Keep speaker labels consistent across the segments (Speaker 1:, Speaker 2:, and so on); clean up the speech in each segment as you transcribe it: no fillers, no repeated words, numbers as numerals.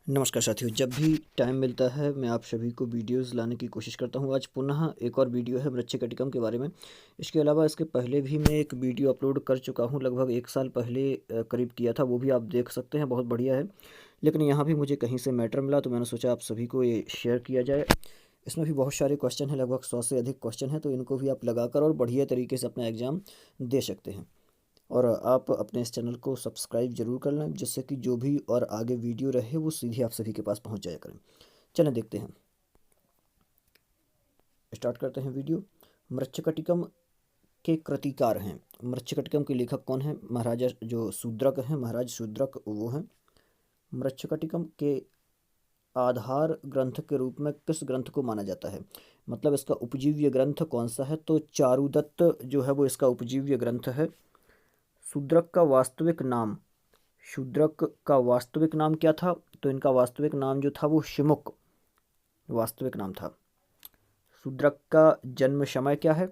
Speaker 1: नमस्कार साथियों, जब भी टाइम मिलता है मैं आप सभी को वीडियोस लाने की कोशिश करता हूँ। आज पुनः एक और वीडियो है मृच्छकटिकम के बारे में। इसके अलावा इसके पहले भी मैं एक वीडियो अपलोड कर चुका हूँ, लगभग 1 साल पहले करीब किया था, वो भी आप देख सकते हैं, बहुत बढ़िया है। लेकिन यहाँ भी मुझे कहीं से मैटर मिला तो मैंने सोचा आप सभी को ये शेयर किया जाए। इसमें भी बहुत सारे क्वेश्चन हैं, लगभग 100 से अधिक क्वेश्चन हैं, तो इनको भी आप लगाकर और बढ़िया तरीके से अपना एग्ज़ाम दे सकते हैं। और आप अपने इस चैनल को सब्सक्राइब जरूर कर लें, जिससे कि जो भी और आगे वीडियो रहे वो सीधे आप सभी के पास पहुंच जाया करें। चलें देखते हैं, स्टार्ट करते हैं वीडियो। मृच्छकटिकम के कृतिकार हैं। मृच्छकटिकम के लेखक कौन है? महाराजा जो शूद्रक हैं, महाराज शूद्रक वो हैं। मृच्छकटिकम के आधार ग्रंथ के रूप में किस ग्रंथ को माना जाता है? मतलब इसका उपजीव्य ग्रंथ कौन सा है? तो चारुदत्त जो है वो इसका उपजीव्य ग्रंथ है। शूद्रक का वास्तविक नाम, शूद्रक का वास्तविक नाम क्या था? तो इनका वास्तविक नाम जो था वो शिमुक वास्तविक नाम था। शूद्रक का जन्म समय क्या है?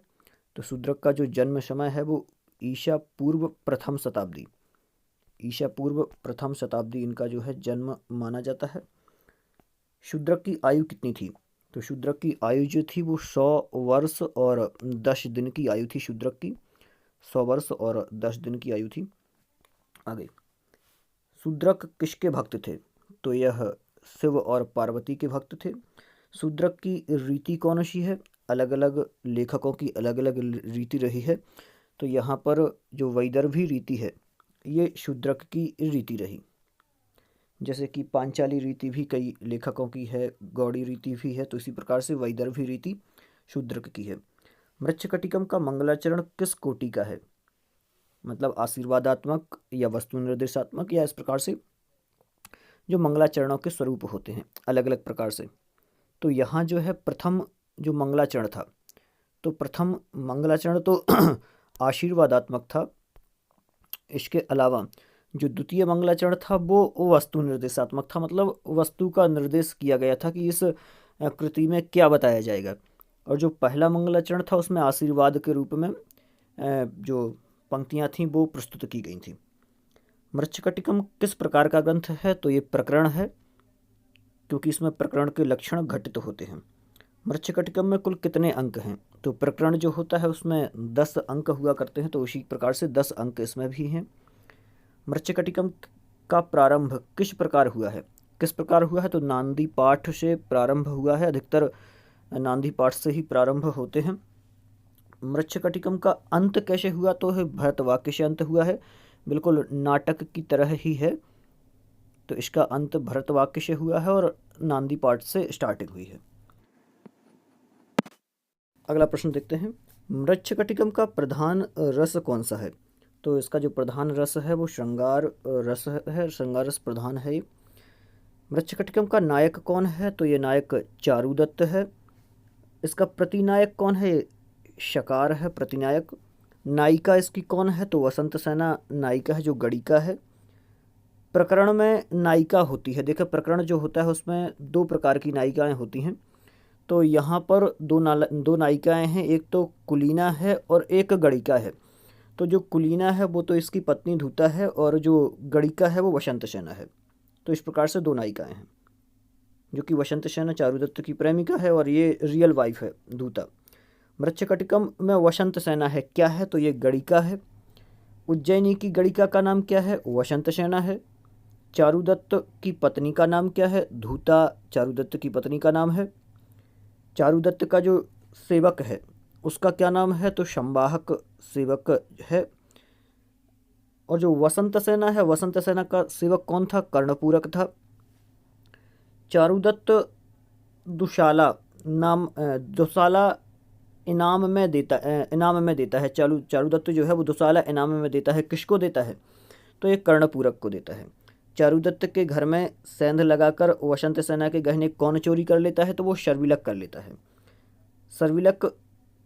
Speaker 1: तो शूद्रक का जो जन्म समय है वो ईसा पूर्व प्रथम शताब्दी, ईसा पूर्व प्रथम शताब्दी इनका जो है जन्म माना जाता है। शूद्रक की आयु कितनी थी? तो शूद्रक की आयु जो थी वो 100 वर्ष और 10 दिन की आयु थी। शूद्रक की 100 वर्ष और 10 दिन की आयु थी। आगे, शूद्रक किसके भक्त थे? तो यह शिव और पार्वती के भक्त थे। शूद्रक की रीति कौन सी है? अलग अलग लेखकों की अलग अलग रीति रही है। तो यहाँ पर जो वैदर्भी रीति है ये शूद्रक की रीति रही। जैसे कि पांचाली रीति भी कई लेखकों की है, गौड़ी रीति भी है, तो इसी प्रकार से वैदर्भी रीति शूद्रक की है। मृच्छकटिकम का मंगलाचरण किस कोटि का है? मतलब आशीर्वादात्मक या वस्तु निर्देशात्मक, या इस प्रकार से जो मंगलाचरणों के स्वरूप होते हैं अलग अलग प्रकार से। तो यहाँ जो है प्रथम जो मंगलाचरण था, तो प्रथम मंगलाचरण तो आशीर्वादात्मक था। इसके अलावा जो द्वितीय मंगलाचरण था वो वस्तु निर्देशात्मक था, मतलब वस्तु का निर्देश किया गया था कि इस कृति में क्या बताया जाएगा। और जो पहला मंगलाचरण था उसमें आशीर्वाद के रूप में जो पंक्तियाँ थीं वो प्रस्तुत की गई थी। मृच्छकटिकम किस प्रकार का ग्रंथ है? तो ये प्रकरण है, क्योंकि इसमें प्रकरण के लक्षण घटित होते हैं। मृच्छकटिकम में कुल कितने अंक हैं? तो प्रकरण जो होता है उसमें 10 अंक हुआ करते हैं, तो उसी प्रकार से 10 अंक इसमें भी हैं। मृच्छकटिकम का प्रारंभ किस प्रकार हुआ है? किस प्रकार हुआ है? तो नांदी पाठ से प्रारंभ हुआ है, अधिकतर नांदी पाठ से ही प्रारंभ होते हैं। मृच्छकटिकम का अंत कैसे हुआ? तो है भरतवाक्य से अंत हुआ है, बिल्कुल नाटक की तरह ही है। तो इसका अंत भरतवाक्य से हुआ है और नांदी पाठ से स्टार्टिंग हुई है। अगला प्रश्न देखते हैं, मृच्छकटिकम का प्रधान रस कौन सा है? तो इसका जो प्रधान रस है वो श्रृंगार रस है, श्रृंगार रस प्रधान है ये। मृच्छकटिकम का नायक कौन है? तो ये नायक चारुदत्त है। इसका प्रतिनायक कौन है? शकार है प्रतिनायक। नायिका इसकी कौन है? तो वसंत सेना नायिका है, जो गणिका है। प्रकरण में नायिका होती है, देखिए प्रकरण जो होता है उसमें 2 प्रकार की नायिकाएं होती हैं। तो यहाँ पर दो नायिकाएं हैं, एक तो कुलीना है और एक गणिका है। तो जो कुलीना है वो तो इसकी पत्नी धूता है, और जो गणिका है वो वसंत सेना है। तो इस प्रकार से 2 नायिकाएं हैं, जो कि वसंत सेना चारुदत्त की प्रेमिका है और ये रियल वाइफ है धूता। मृच्छकटिकम में वसंत सेना है क्या है? तो ये गणिका है। उज्जैनी की गणिका का नाम क्या है? वसंत सेना है। चारुदत्त की पत्नी का नाम क्या है? धूता चारुदत्त की पत्नी का नाम है। चारुदत्त का जो सेवक है उसका क्या नाम है? तो संवाहक सेवक है। और जो वसंत सेना है, वसंत सेना का सेवक कौन था? कर्णपूरक था। चारुदत्त दुशाला दुशाला इनाम में देता है। चारुदत्त जो है वो दुशाला इनाम में देता है। किसको देता है? तो ये कर्णपूरक को देता है। चारुदत्त के घर में सेंध लगाकर वसंत सेना के गहने कौन चोरी कर लेता है? तो वो शर्विलक कर लेता है। शर्विलक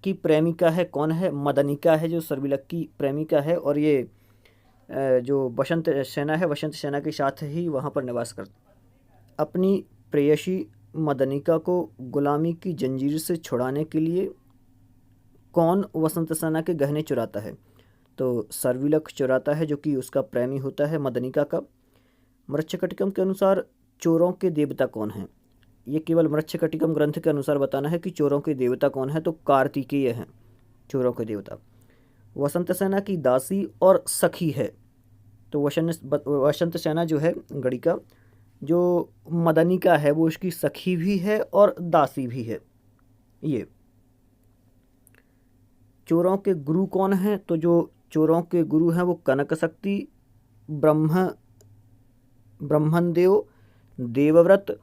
Speaker 1: की प्रेमिका है कौन है? मदनिका है, जो शर्विलक की प्रेमिका है, और ये जो वसंत सेना है, वसंत सेना के साथ ही वहाँ पर निवास करता। अपनी प्रेयसी मदनिका को गुलामी की जंजीर से छुड़ाने के लिए कौन वसंत सेना के गहने चुराता है? तो शर्विलक चुराता है, जो कि उसका प्रेमी होता है मदनिका का। मृच्छकटिकम के अनुसार चोरों के देवता कौन हैं? ये केवल मृच्छकटिकम ग्रंथ के अनुसार बताना है कि चोरों के देवता कौन है। तो कार्तिकेय हैं चोरों के देवता। वसंत सेना की दासी और सखी है। तो वसंत सेना जो है गढ़ी का, जो मदनिका है वो उसकी सखी भी है और दासी भी है। ये चोरों के गुरु कौन हैं? तो जो चोरों के गुरु हैं वो कनक शक्ति, ब्रह्मदेव, देवव्रत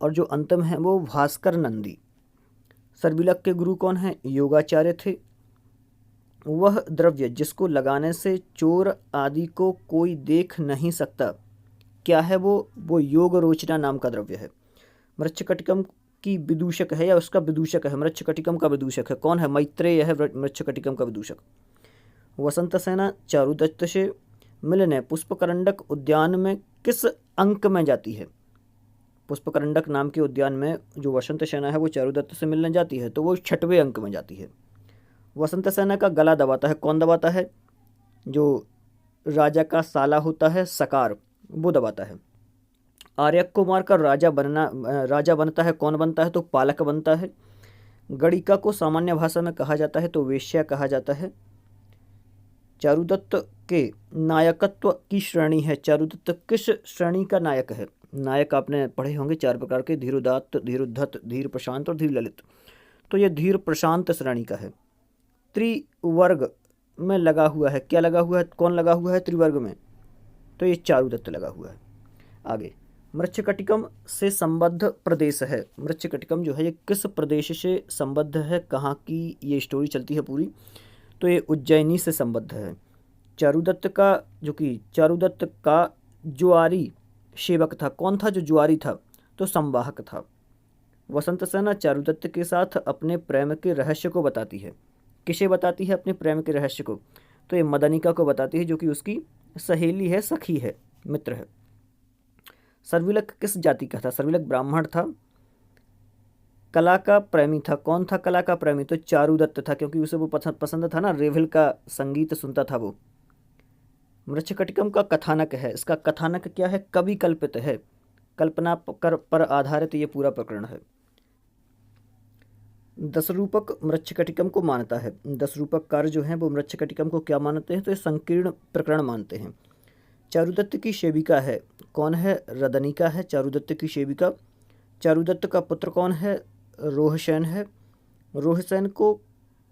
Speaker 1: और जो अंतम है वो भास्कर नंदी। सर्विलक के गुरु कौन हैं? योगाचार्य थे। वह द्रव्य जिसको लगाने से चोर आदि को कोई देख नहीं सकता, क्या है वो योग रोचना नाम का द्रव्य है। मृच्छकटिकम की विदूषक है या उसका विदूषक है? मृच्छकटिकम का विदूषक है। कौन है? मैत्रेय है मृच्छकटिकम का विदूषक। वसंत सेना चारुदत्त से मिलने पुष्पकरंडक उद्यान में किस अंक में जाती है? पुष्पकरंडक नाम के उद्यान में जो वसंत सेना है वो चारुदत्त से मिलने जाती है, तो वो 6वें अंक में जाती है। वसंत सेना का गला दबाता है। कौन दबाता है? जो राजा का साला होता है सकार, वो दबाता है। आर्यक को मारकर राजा बनता है। कौन बनता है? तो पालक बनता है। गणिका को सामान्य भाषा में कहा जाता है तो वेश्या कहा जाता है। चारुदत्त के नायकत्व की श्रेणी है। चारुदत्त किस श्रेणी का नायक है? नायक आपने पढ़े होंगे 4 प्रकार के, धीरोदात्त, धीरोद्धत, धीर प्रशांत और धीर ललित। तो ये धीर प्रशांत श्रेणी का है। त्रिवर्ग में लगा हुआ है। क्या लगा हुआ है? कौन लगा हुआ है त्रिवर्ग में? तो ये चारुदत्त लगा हुआ है। आगे, मृच्छकटिकम से संबद्ध प्रदेश है। मृच्छकटिकम जो है ये किस प्रदेश से संबद्ध है? कहाँ की ये स्टोरी चलती है पूरी? तो ये उज्जैनी से संबद्ध है। चारुदत्त का जुआरी सेवक था। कौन था जो जुआरी था? तो संवाहक था। वसंत सेना चारुदत्त के साथ अपने प्रेम के रहस्य को बताती है। किसे बताती है अपने प्रेम के रहस्य को? तो ये मदनिका को बताती है, जो कि उसकी सहेली है, सखी है, मित्र है। सर्विलक किस जाति का था? सर्विलक ब्राह्मण था। कला का प्रेमी था। कौन था कला का प्रेमी? तो चारुदत्त था, क्योंकि उसे वो पसंद था ना, रेवल का संगीत सुनता था वो। मृच्छकटिकम का कथानक है। इसका कथानक क्या है? कवि कल्पित है, कल्पना पर आधारित ये पूरा प्रकरण है। 10 रूपक मृच्छकटिकम को मानता है। 10 रूपक कार्य जो हैं वो मृच्छकटिकम को क्या मानते हैं? तो ये संकीर्ण प्रकरण मानते हैं। चारुदत्त की सेविका है। कौन है? रदनिका है चारुदत्त की सेविका। चारुदत्त का पुत्र कौन है? रोहसेन है। रोहसेन को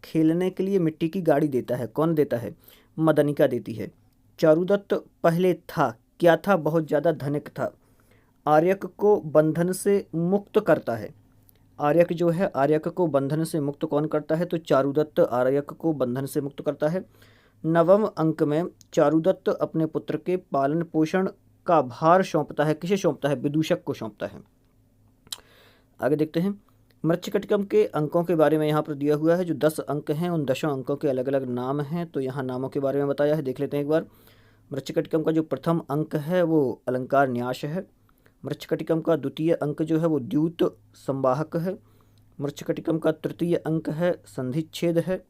Speaker 1: खेलने के लिए मिट्टी की गाड़ी देता है। कौन देता है? मदनिका देती है। चारुदत्त पहले था, क्या था? बहुत ज़्यादा धनिक था। आर्यक को बंधन से मुक्त करता है। आर्यक जो है, आर्यक को बंधन से मुक्त कौन करता है? तो चारुदत्त आर्यक को बंधन से मुक्त करता है। 9वें अंक में चारुदत्त अपने पुत्र के पालन पोषण का भार सौंपता है। किसे सौंपता है? विदूषक को सौंपता है। आगे देखते हैं। मृच्छकटिकम के अंकों के बारे में यहाँ पर दिया हुआ है। जो 10 अंक हैं उन 10 अंकों के अलग अलग नाम हैं, तो यहाँ नामों के बारे में बताया है, देख लेते हैं एक बार। मृच्छकटिकम का जो प्रथम अंक है वो अलंकार न्यास है। मृच्छकटिकम का द्वितीय अंक जो है वो द्यूत संवाहक है। मृच्छकटिकम का तृतीय अंक है संधिच्छेद है।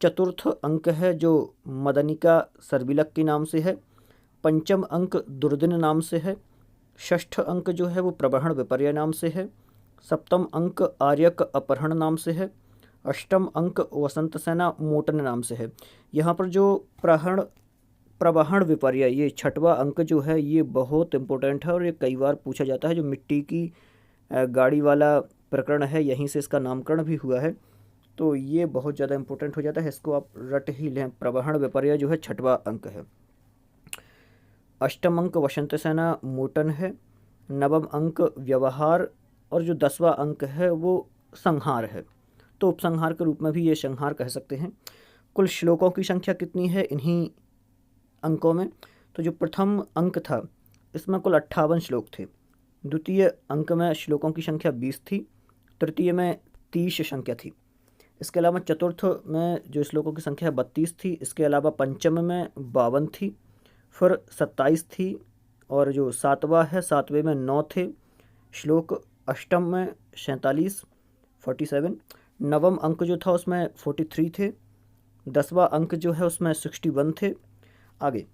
Speaker 1: चतुर्थ अंक है जो मदनिका सर्विलक के नाम से है। पंचम अंक दुर्दिन नाम से है। षष्ठ अंक जो है वो प्रवहण विपर्य नाम से है। सप्तम अंक आर्यक अपहरण नाम से है। अष्टम अंक वसंत सेना मोटन नाम से है। यहाँ पर जो प्रवहण विपर्य, ये 6वां अंक जो है ये बहुत इंपॉर्टेंट है और ये कई बार पूछा जाता है। जो मिट्टी की गाड़ी वाला प्रकरण है, यहीं से इसका नामकरण भी हुआ है, तो ये बहुत ज़्यादा इंपॉर्टेंट हो जाता है, इसको आप रट ही लें। प्रवहण विपर्य जो है 6वां अंक है। अष्टम अंक वसंत सेना मोटन है। 9वां अंक व्यवहार और जो 10वां अंक है वो संहार है, तो उपसंहार के रूप में भी ये संहार कह सकते हैं। कुल श्लोकों की संख्या कितनी है इन्हीं अंकों में? तो जो प्रथम अंक था इसमें कुल 58 श्लोक थे। द्वितीय अंक में श्लोकों की संख्या 20 थी। तृतीय में 30 संख्या थी। इसके अलावा चतुर्थ में जो श्लोकों की संख्या 32 थी। इसके अलावा पंचम में 52 थी, फिर 27 थी, और जो 7वां है 7वें में 9 थे श्लोक। अष्टम में 47 47। 9वां अंक जो था उसमें 43 थे। 10वां अंक जो है उसमें 61 थे। आगे,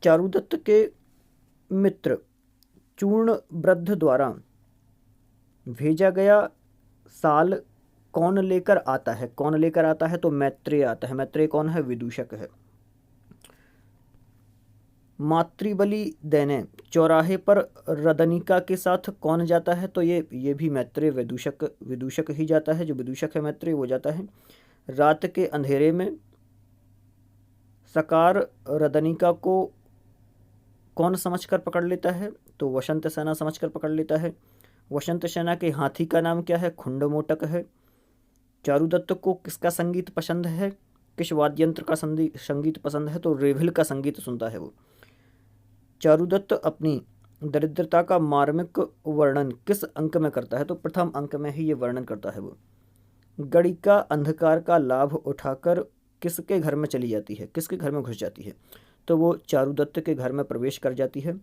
Speaker 1: चारुदत्त के मित्र चूर्ण वृद्ध द्वारा भेजा गया साल कौन लेकर आता है? कौन लेकर आता है? तो मैत्रेय आता है। मैत्रेय कौन है? विदूषक है। मातृबलि देने चौराहे पर रदनिका के साथ कौन जाता है? तो ये भी मैत्रेय विदूषक ही जाता है। जो विदूषक है मैत्रेय वो जाता है। रात के अंधेरे में सकार रदनिका को कौन समझकर पकड़ लेता है? तो वसंत सेना समझकर पकड़ लेता है। वसंत सेना के हाथी का नाम क्या है? खुंड मोटक है। चारुदत्त को किसका संगीत पसंद है? किस वाद्ययंत्र का संगीत पसंद है? तो रेभिल का संगीत सुनता है वो। चारुदत्त अपनी दरिद्रता का मार्मिक वर्णन किस अंक में करता है? तो प्रथम अंक में ही ये वर्णन करता है वो। गणिका अंधकार का लाभ उठाकर किसके घर में चली जाती है? किसके घर में घुस जाती है? तो वो चारुदत्त के घर में प्रवेश कर जाती है,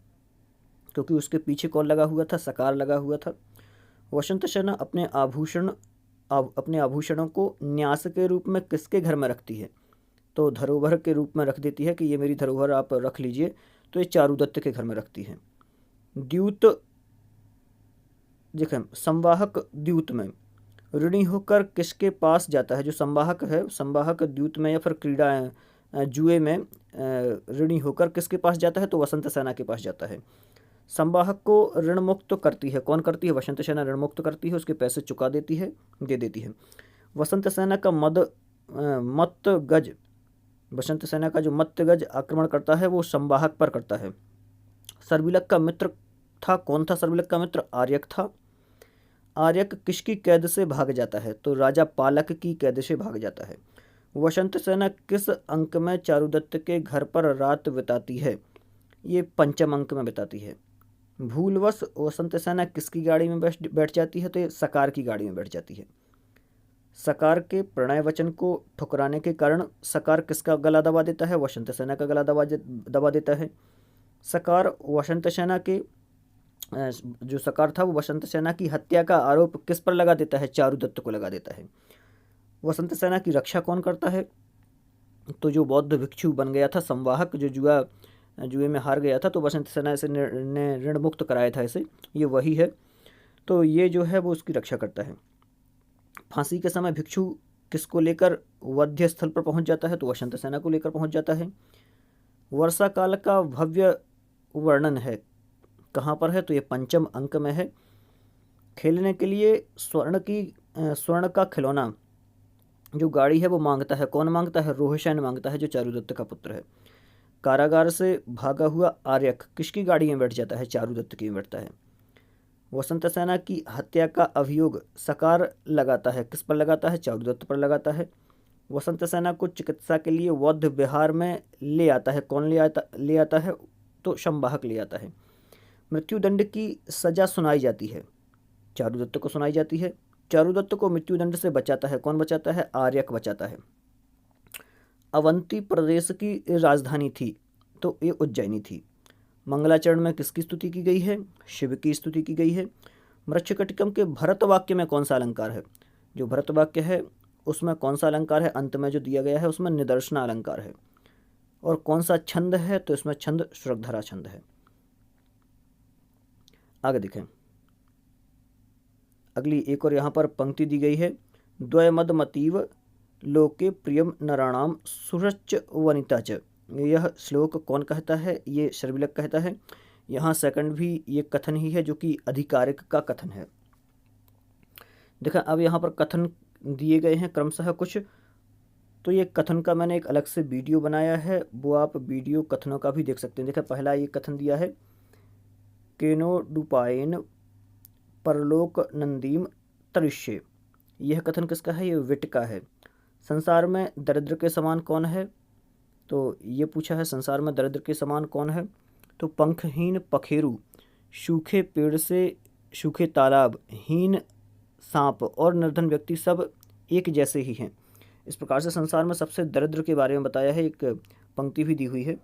Speaker 1: क्योंकि उसके पीछे कौन लगा हुआ था? सकार लगा हुआ था। वसंत सेना अपने आभूषणों को न्यास के रूप में किसके घर में रखती है? तो धरोहर के रूप में रख देती है कि ये मेरी धरोहर आप रख लीजिए। तो ये चारुदत्त के घर में रखती है। द्यूत देखें, संवाहक द्यूत में ऋणी होकर किसके पास जाता है? जो संवाहक है, संवाहक द्यूत में या फिर क्रीड़ा जुए में ऋणी होकर किसके पास जाता है? तो वसंत सेना के पास जाता है। संवाहक को ऋण मुक्त करती है। कौन करती है? वसंत सेना ऋण मुक्त करती है, उसके पैसे चुका देती है, दे देती है। वसंत सेना का मत गज, वसंत सेना का जो मत गज आक्रमण करता है वो संवाहक पर करता है। सर्विलक का मित्र था, कौन था सर्विलक का मित्र? आर्यक था। आर्यक किसकी कैद से भाग जाता है? तो राजा पालक की कैद से भाग जाता है। वसंत सेना किस अंक में चारुदत्त के घर पर रात बिताती है? ये पंचम अंक में बिताती है। भूलवश वसंत सेना किसकी गाड़ी में बैठ जाती है? तो ये सकार की गाड़ी में बैठ जाती है। सकार के प्रणय वचन को ठुकराने के कारण सकार किसका गला दबा देता है? वसंत सेना का गला दबा देता है। सकार वसंत सेना के जो सकार था वो वसंत सेना की हत्या का आरोप किस पर लगा देता है? चारुदत्त को लगा देता है। वसंत सेना की रक्षा कौन करता है? तो जो बौद्ध भिक्षु बन गया था संवाहक, जो जुए में हार गया था, तो वसंत सेना से ने ऋण मुक्त कराया था इसे, ये वही है। तो ये जो है वो उसकी रक्षा करता है। फांसी के समय भिक्षु किसको लेकर वध्य स्थल पर पहुंच जाता है? तो वसंत सेना को लेकर पहुंच जाता है। वर्षा काल का भव्य वर्णन है, कहाँ पर है? तो ये पंचम अंक में है। खेलने के लिए स्वर्ण का खिलौना जो गाड़ी है वो मांगता है। कौन मांगता है? रोहशन मांगता है, जो चारुदत्त का पुत्र है। कारागार से भागा हुआ आर्यक किसकी गाड़ी में बैठ जाता है? चारुदत्त की में बैठता है। वसंत सेना की हत्या का अभियोग सकार लगाता है, किस पर लगाता है? चारुदत्त पर लगाता है। वसंत सेना को चिकित्सा के लिए बौद्ध विहार में ले आता है। कौन ले आता है? तो संवाहक ले आता है। मृत्युदंड की सजा सुनाई जाती है, चारुदत्त को सुनाई जाती है। चारुदत्त को मृत्युदंड से बचाता है, कौन बचाता है? आर्यक बचाता है। अवंती प्रदेश की राजधानी थी, तो ये उज्जैनी थी। मंगलाचरण में किसकी स्तुति की गई है? शिव की स्तुति की गई है। मृच्छकटिकम के भरत वाक्य में कौन सा अलंकार है? जो भरत वाक्य है उसमें कौन सा अलंकार है? अंत में जो दिया गया है उसमें निदर्शना अलंकार है। और कौन सा छंद है? तो इसमें छंद श्रद्धरा छंद है। आगे देखें, अगली एक और यहाँ पर पंक्ति दी गई है। द्वयमदमतीव लोके प्रियम नराणाम सुरच वनिता च। यह श्लोक कौन कहता है? ये शर्विलक कहता है। यहाँ सेकंड भी ये कथन ही है, जो कि अधिकारिक का कथन है। देखा, अब यहाँ पर कथन दिए गए हैं क्रमशः कुछ, तो ये कथन का मैंने एक अलग से वीडियो बनाया है, वो आप वीडियो कथनों का भी देख सकते हैं। देखा, पहला ये कथन दिया है, केनो डुपायन परलोक नंदीम तरिष्ये। यह कथन किसका है? ये विट का है। संसार में दरिद्र के समान कौन है? तो ये पूछा है, संसार में दरिद्र के समान कौन है? तो पंखहीन पखेरु, सूखे पेड़ से सूखे तालाब, हीन सांप और निर्धन व्यक्ति सब एक जैसे ही हैं। इस प्रकार से संसार में सबसे दरिद्र के बारे में बताया है। एक पंक्ति भी दी हुई है।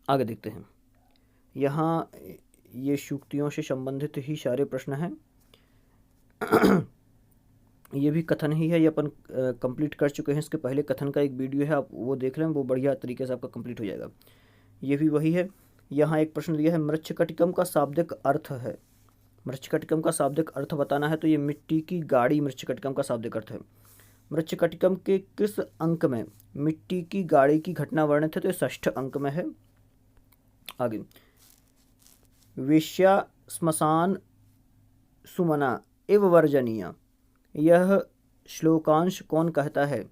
Speaker 1: आगे देखते हैं, यहाँ ये सूक्तियों से संबंधित ही सारे प्रश्न हैं। ये भी कथन ही है, ये अपन कंप्लीट कर चुके हैं। इसके पहले कथन का एक वीडियो है, आप वो देख लें, वो बढ़िया तरीके से आपका कंप्लीट हो जाएगा। ये भी वही है। यहाँ एक प्रश्न दिया है, मृच्छकटिकम का शाब्दिक अर्थ है। मृच्छकटिकम का शाब्दिक अर्थ बताना है, तो ये मिट्टी की गाड़ी मृच्छकटिकम का शाब्दिक अर्थ है। मृच्छकटिकम के किस अंक में मिट्टी की गाड़ी की घटना वर्णित है, तो ये 6ठ अंक में है। आगे, वेश्या श्मशान सुमना इव वर्जनीय, यह श्लोकांश कौन कहता है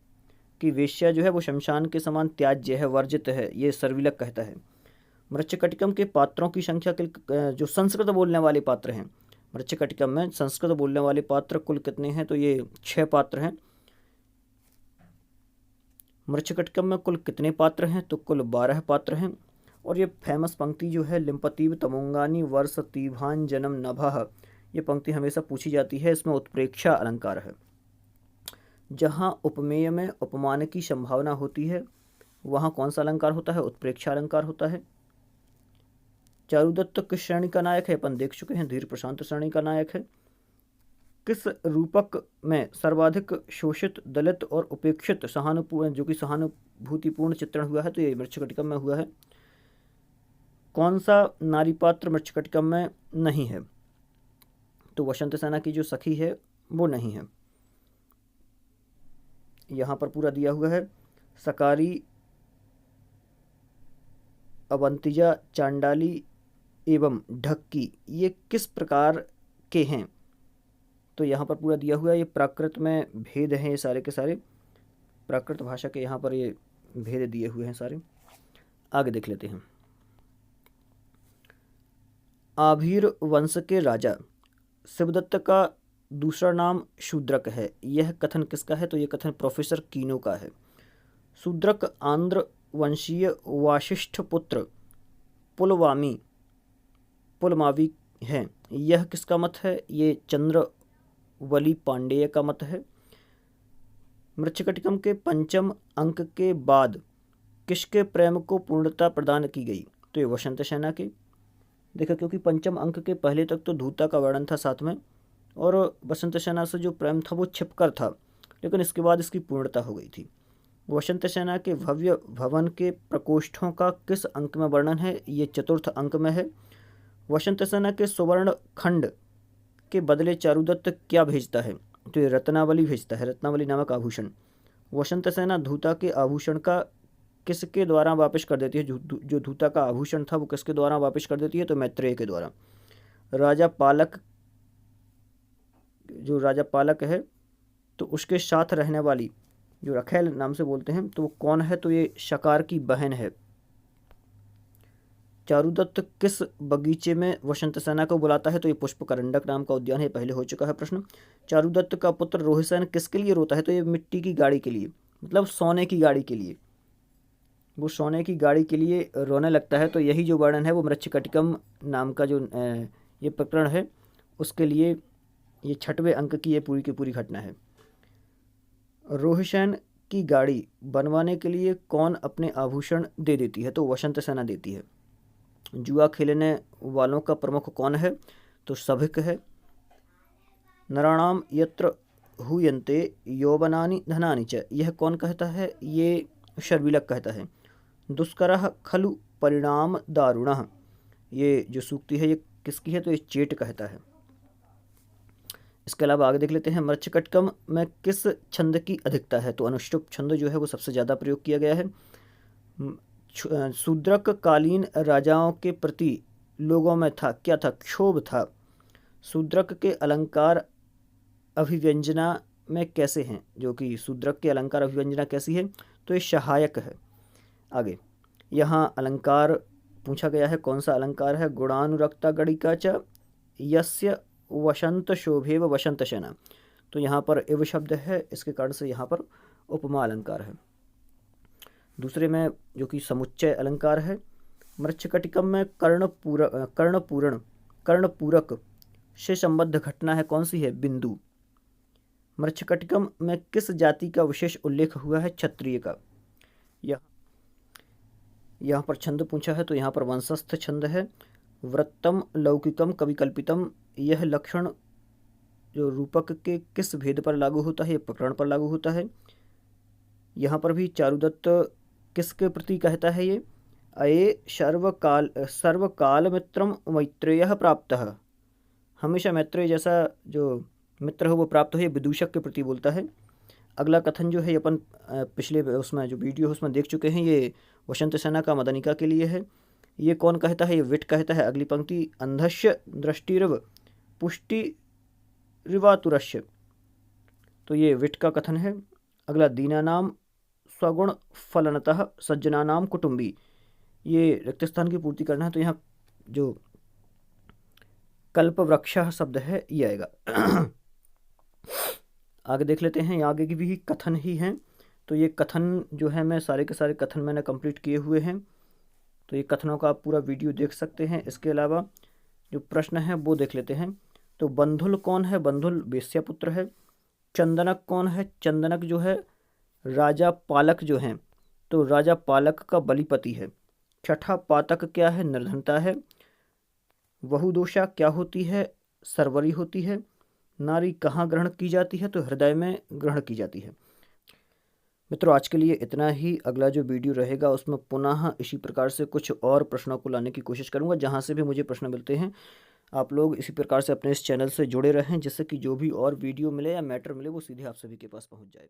Speaker 1: कि वेश्या जो है वो शमशान के समान त्याज्य है, वर्जित है, ये सर्विलक कहता है। मृच्छकटिकम के पात्रों की संख्या जो संस्कृत बोलने वाले पात्र हैं, मृच्छकटिकम में संस्कृत बोलने वाले पात्र कुल कितने हैं, तो ये 6 पात्र हैं। मृच्छकटिकम में कुल कितने पात्र हैं, तो कुल 12 पात्र हैं। और ये फेमस पंक्ति जो है, लिम्पतीव तमोंगानी वर्ष तीभान जन्म नभः, ये पंक्ति हमेशा पूछी जाती है। इसमें उत्प्रेक्षा अलंकार है। जहाँ उपमेय में उपमान की संभावना होती है वहाँ कौन सा अलंकार होता है, उत्प्रेक्षा अलंकार होता है। चारुदत्त किस श्रेणी का नायक है, अपन देख चुके हैं, धीर प्रशांत श्रेणी का नायक है। किस रूपक में सर्वाधिक शोषित, दलित और उपेक्षित जो कि सहानुभूतिपूर्ण चित्रण हुआ है, तो ये मृच्छकटिकम में हुआ है। कौन सा नारी पात्र मृच्छकटिकम में नहीं है, तो वसंत सेना की जो सखी है वो नहीं है। यहाँ पर पूरा दिया हुआ है, सकारी, अवंतिजा, चांडाली एवं ढक्की, ये किस प्रकार के हैं, तो यहाँ पर पूरा दिया हुआ है। ये प्राकृत में भेद हैं, ये सारे के सारे प्राकृत भाषा के यहाँ पर ये भेद दिए हुए हैं सारे। आगे देख लेते हैं। आभीर वंश के राजा शिवदत्त का दूसरा नाम शूद्रक है, यह कथन किसका है, तो यह कथन प्रोफेसर कीनो का है। शूद्रक आंध्र वंशीय वाशिष्ठ पुत्र पुलमावी हैं, यह किसका मत है, ये चंद्रवली पांडेय का मत है। मृच्छकटिकम के 5वें अंक के बाद किसके प्रेम को पूर्णता प्रदान की गई, तो ये वसंत सेना के। देखा, क्योंकि 5वें अंक के पहले तक तो धूता का वर्णन था साथ में, और वसंत सेना से जो प्रेम था वो छिपकर था, लेकिन इसके बाद इसकी पूर्णता हो गई थी। वसंत सेना के भव्य भवन के प्रकोष्ठों का किस अंक में वर्णन है, ये 4th अंक में है। वसंत सेना के सुवर्ण खंड के बदले चारुदत्त क्या भेजता है, तो ये रत्नावली भेजता है, रत्नावली नामक आभूषण। वसंत सेना धूता के आभूषण का किसके द्वारा वापस कर देती है, जो धूता का आभूषण था वो किसके द्वारा वापस कर देती है, तो मैत्रेय के द्वारा। राजा पालक है, तो उसके साथ रहने वाली जो रखेल नाम से बोलते हैं, तो वो कौन है, तो ये शकार की बहन है। चारुदत्त किस बगीचे में वसंत सेना को बुलाता है, तो ये पुष्पकरंडक नाम का उद्यान है, पहले हो चुका है प्रश्न। चारुदत्त का पुत्र रोहिसेन किसके लिए रोता है, तो ये मिट्टी की गाड़ी के लिए, मतलब सोने की गाड़ी के लिए, वो सोने की गाड़ी के लिए रोने लगता है। तो यही जो वर्णन है वो मृच्छकटिकम नाम का जो ये प्रकरण है उसके लिए ये 6वें अंक की ये पूरी की पूरी घटना है। रोहिसेन की गाड़ी बनवाने के लिए कौन अपने आभूषण दे देती है, तो वसंत सेना देती है। जुआ खेलने वालों का प्रमुख कौन है, तो सभिक है। नराणाम यत्र हुयन्ते यौवनानि धनानि च, यह कौन कहता है, ये शर्विलक कहता है। दुष्करः खलु परिणाम दारुणः, ये जो सूक्ति है ये किसकी है, तो ये चेट कहता है। इसके अलावा आगे देख लेते हैं, मृच्छकटिकम में किस छंद की अधिकता है, तो अनुष्टुप छंद जो है वो सबसे ज़्यादा प्रयोग किया गया है। शूद्रक कालीन राजाओं के प्रति लोगों में क्या था, क्षोभ था। शूद्रक के अलंकार अभिव्यंजना में कैसे हैं, जो कि शूद्रक के अलंकार अभिव्यंजना कैसी है, तो ये सहायक है। आगे यहाँ अलंकार पूछा गया है, कौन सा अलंकार है, गुणानुरक्ता गणिका च यस्य वसंत शोभेव वसंत सेना, तो यहाँ पर एव शब्द है, इसके कारण से यहाँ पर उपमा अलंकार है। दूसरे में जो कि समुच्चय अलंकार है, मृच्छकटिकम में कर्णपूरक से संबद्ध घटना है, कौन सी है, बिंदु। मृच्छकटिकम में किस जाति का विशेष उल्लेख हुआ है, क्षत्रिय का। यहाँ पर छंद पूछा है, तो यहाँ पर वंशस्थ छंद है। वृत्तम लौकिकम कविकल्पितम, यह लक्षण जो रूपक के किस भेद पर लागू होता है, यह प्रकरण पर लागू होता है। यहाँ पर भी चारुदत्त किसके प्रति कहता है, ये अये सर्वकालमित्रं मैत्रेयः प्राप्तः। हमेशा मैत्रेय जैसा जो मित्र हो वो प्राप्त हो, ये विदूषक के प्रति बोलता है। अगला कथन जो है ये अपन पिछले उसमें जो वीडियो है उसमें देख चुके हैं, ये वसंत सेना का मदनिका के लिए है। ये कौन कहता है? ये विट कहता है। अगली पंक्ति, अंधस्य दृष्टिरव पुष्टिरिवातुरस्य, तो ये विट का कथन है। अगला, दीनानाम स्वगुण फलनतः सज्जनानाम कुटुंबी, ये रिक्त स्थान की पूर्ति करना है, तो यहाँ जो कल्पवृक्षः शब्द है ये आएगा। आगे देख लेते हैं, आगे की भी कथन ही हैं। तो ये कथन जो है मैं सारे के सारे कथन मैंने कंप्लीट किए हुए हैं, तो ये कथनों का आप पूरा वीडियो देख सकते हैं। इसके अलावा जो प्रश्न है वो देख लेते हैं। तो बंधुल कौन है? बंधुल वेश्यापुत्र है। चंदनक कौन है? चंदनक जो है राजा पालक जो हैं, तो राजा पालक का बलिपति है। छठा, पातक क्या है? निर्धनता है। बहुदोषा क्या होती है? सरवरी होती है। नारी कहाँ ग्रहण की जाती है? तो हृदय में ग्रहण की जाती है। मित्रों, आज के लिए इतना ही। अगला जो वीडियो रहेगा उसमें पुनः इसी प्रकार से कुछ और प्रश्नों को लाने की कोशिश करूंगा। जहां से भी मुझे प्रश्न मिलते हैं, आप लोग इसी प्रकार से अपने इस चैनल से जुड़े रहें, जिससे कि जो भी और वीडियो मिले या मैटर मिले वो सीधे आप सभी के पास पहुंच जाए।